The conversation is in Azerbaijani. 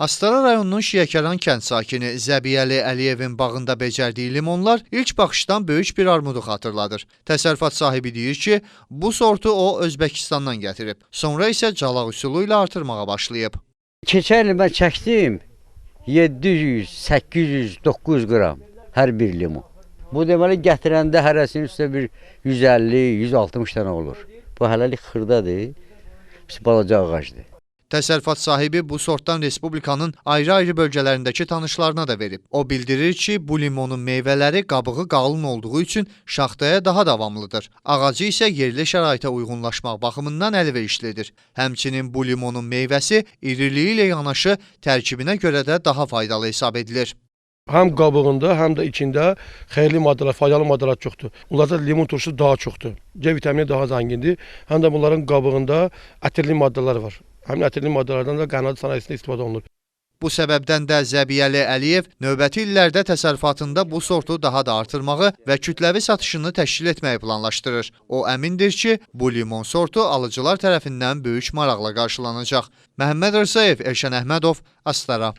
Astara rayonunun Şiyəkəran kənd sakini Zəbiyəli Əliyevin bağında becərdiyi limonlar ilk baxışdan böyük bir armudu xatırladır. Təsərrüfat sahibi deyir ki, bu sortu o Özbəkistandan gətirib. Sonra isə calaq üsulu ilə artırmağa başlayıb. Keçən il mən çəkdim 700, 800, 900 qram hər bir limon. Bu deməli gətirəndə hərəsinin üstə bir 150, 160 dənə olur. Bu hələlik xırdadır, balaca ağacdır. Təsərrüfat sahibi bu sortdan Respublikanın ayrı-ayrı bölgələrindəki tanışlarına da verib. O bildirir ki, bu limonun meyvələri qabığı qalın olduğu üçün şaxtaya daha davamlıdır. Ağacı isə yerli şəraitə uyğunlaşmaq baxımından əlverişlidir. Həmçinin bu limonun meyvəsi iriliyi ilə yanaşı tərkibinə görə də daha faydalı hesab edilir. Həm qabığında, həm də içində xeyirli maddələr, faydalı maddələr çoxdur. Onlarda limon turşusu daha çoxdur. C vitamini daha zəngindir. Həm də bunların qabığında ətirli maddələr var. Həmin ətirli maddələrdən də qənnadı sənayesində istifadə olunur. Bu səbəbdən də Zəbiyəli Əliyev növbəti illərdə təsərrüfatında bu sortu daha da artırmağı və kütləvi satışını təşkil etməyi planlaşdırır. O əmindir ki, bu limon sortu alıcılar tərəfindən böyük maraqla qarşılanacaq. Məhəmməd Rzayev, Elşən Əhmədov, Astara.